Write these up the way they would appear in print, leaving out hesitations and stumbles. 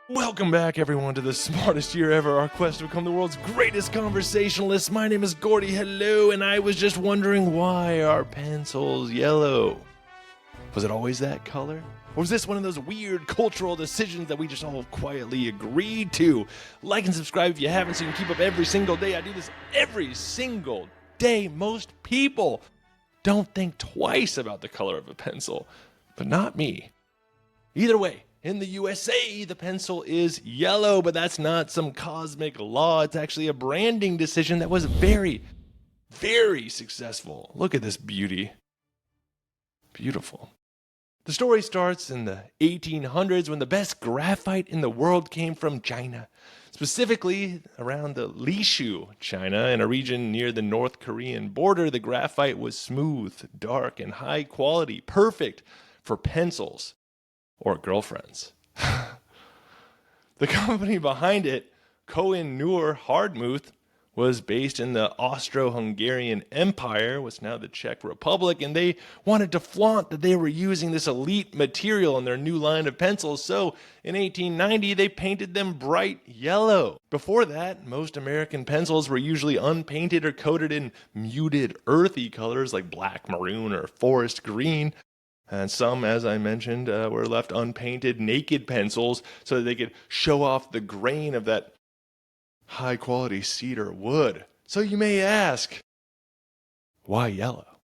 Welcome back, everyone, to the smartest year ever, our quest to become the world's greatest conversationalists. My name is Gordy, hello, and I was just wondering, why are pencils yellow? Was it always that color? Or was this one of those weird cultural decisions that we just all quietly agreed to? Like and subscribe if you haven't, so you can keep up every single day. I do this every single day. Most people don't think twice about the color of a pencil, but not me. Either way, in the USA, the pencil is yellow, but that's not some cosmic law. It's actually a branding decision that was very, very successful. Look at this beauty. Beautiful. The story starts in the 1800s when the best graphite in the world came from China, specifically around the Lishu, China, in a region near the North Korean border. The graphite was smooth, dark, and high quality, perfect for pencils or girlfriends. The company behind it, Koh-i-Noor Hardtmuth, was based in the Austro-Hungarian Empire, what's now the Czech Republic, and they wanted to flaunt that they were using this elite material in their new line of pencils, so in 1890 they painted them bright yellow. Before that, most American pencils were usually unpainted or coated in muted, earthy colors like black, maroon, or forest green. And some, as I mentioned, were left unpainted, naked pencils so that they could show off the grain of that high-quality cedar wood. So you may ask, why yellow?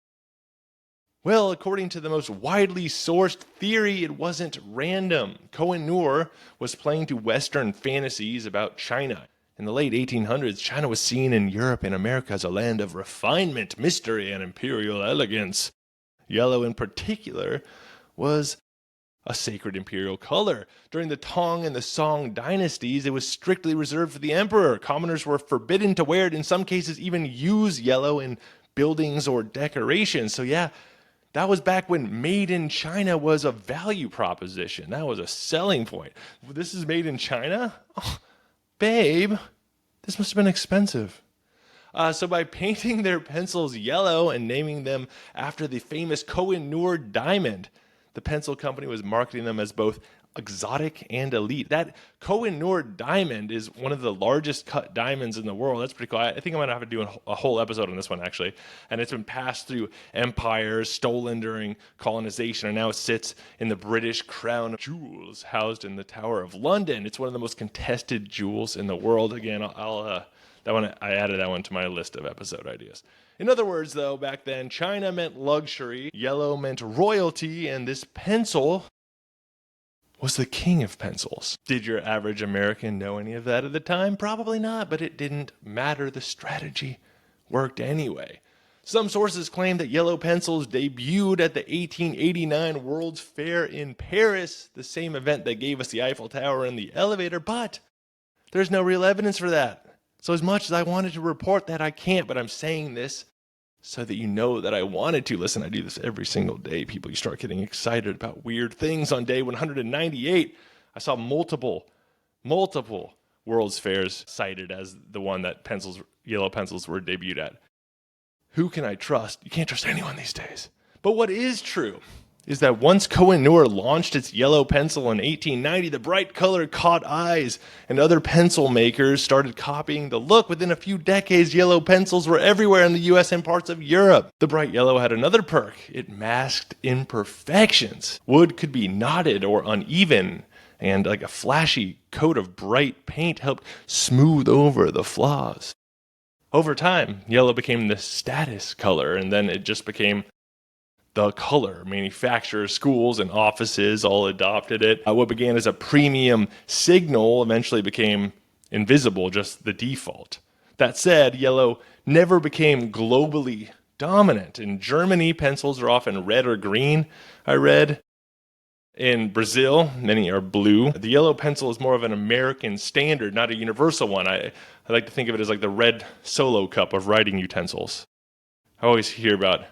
Well, according to the most widely sourced theory, it wasn't random. Koh-i-Noor was playing to Western fantasies about China. In the late 1800s, China was seen in Europe and America as a land of refinement, mystery, and imperial elegance. Yellow in particular was a sacred imperial color. During the Tang and the Song dynasties, it was strictly reserved for the emperor. Commoners were forbidden to wear it, in some cases even use yellow in buildings or decorations. So yeah, that was back when made in China was a value proposition. That was a selling point. This is made in China? Oh, babe, this must have been expensive. So by painting their pencils yellow and naming them after the famous Koh-i-Noor diamond, the pencil company was marketing them as both exotic and elite. That Koh-i-Noor diamond is one of the largest cut diamonds in the world. That's pretty cool. I think I'm going to have to do a whole episode on this one, actually. And it's been passed through empires, stolen during colonization, and now it sits in the British Crown Jewels, housed in the Tower of London. It's one of the most contested jewels in the world. Again, I added that one to my list of episode ideas. In other words, though, back then, China meant luxury, yellow meant royalty, and this pencil was the king of pencils. Did your average American know any of that at the time? Probably not, but it didn't matter. The strategy worked anyway. Some sources claim that yellow pencils debuted at the 1889 World's Fair in Paris, the same event that gave us the Eiffel Tower and the elevator, but there's no real evidence for that. So as much as I wanted to report that, I can't, but I'm saying this so that you know that I wanted to. Listen, I do this every single day. People, you start getting excited about weird things. On day 198, I saw multiple World's Fairs cited as the one that yellow pencils were debuted at. Who can I trust? You can't trust anyone these days. But what is true is that once Koh-i-Noor launched its yellow pencil in 1890, the bright color caught eyes, and other pencil makers started copying the look. Within a few decades, yellow pencils were everywhere in the US and parts of Europe. The bright yellow had another perk. It masked imperfections. Wood could be knotted or uneven, and like a flashy coat of bright paint helped smooth over the flaws. Over time, yellow became the status color, and then it just became the color. Manufacturers, schools, and offices all adopted it. What began as a premium signal eventually became invisible, just the default. That said, yellow never became globally dominant. In Germany, pencils are often red or green, I read. In Brazil, many are blue. The yellow pencil is more of an American standard, not a universal one. I like to think of it as like the red Solo cup of writing utensils. I always hear about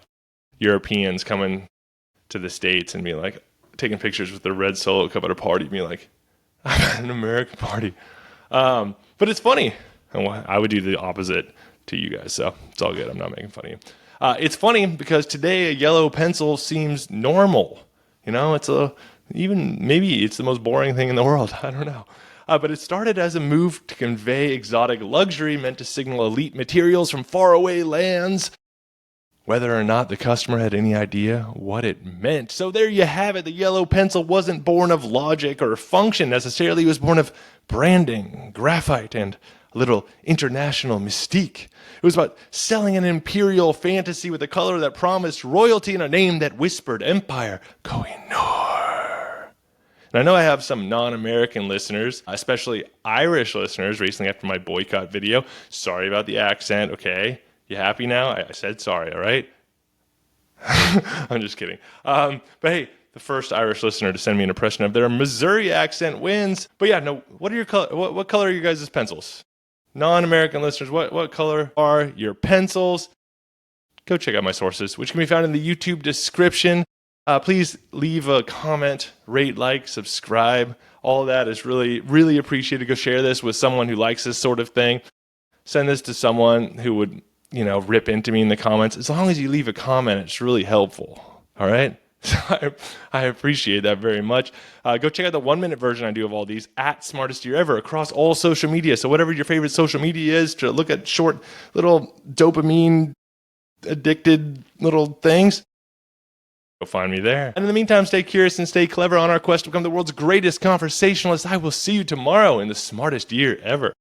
Europeans coming to the States and being like, taking pictures with the red Solo cup at a party, being like, I'm at an American party. But it's funny. I would do the opposite to you guys, so it's all good. I'm not making fun of you. It's funny because today a yellow pencil seems normal. You know, maybe it's the most boring thing in the world. I don't know. But it started as a move to convey exotic luxury meant to signal elite materials from faraway lands, whether or not the customer had any idea what it meant. So there you have it. The yellow pencil wasn't born of logic or function necessarily. It was born of branding, graphite, and a little international mystique. It was about selling an imperial fantasy with a color that promised royalty and a name that whispered empire, Kohinoor. And I know I have some non-American listeners, especially Irish listeners, recently after my boycott video. Sorry about the accent, okay? You happy now? I said sorry, all right? I'm just kidding. But hey, the first Irish listener to send me an impression of their Missouri accent wins. But yeah, no. What are your color? What color are your guys' pencils? Non-American listeners, what color are your pencils? Go check out my sources, which can be found in the YouTube description. Please leave a comment, rate, like, subscribe. All of that is really, really appreciated. Go share this with someone who likes this sort of thing. Send this to someone who would, rip into me in the comments. As long as you leave a comment, it's really helpful. All right? So I appreciate that very much. Go check out the 1-minute version I do of all these at Smartest Year Ever across all social media. So whatever your favorite social media is, to look at short little dopamine addicted little things, go find me there. And in the meantime, stay curious and stay clever on our quest to become the world's greatest conversationalist. I will see you tomorrow in the Smartest Year Ever.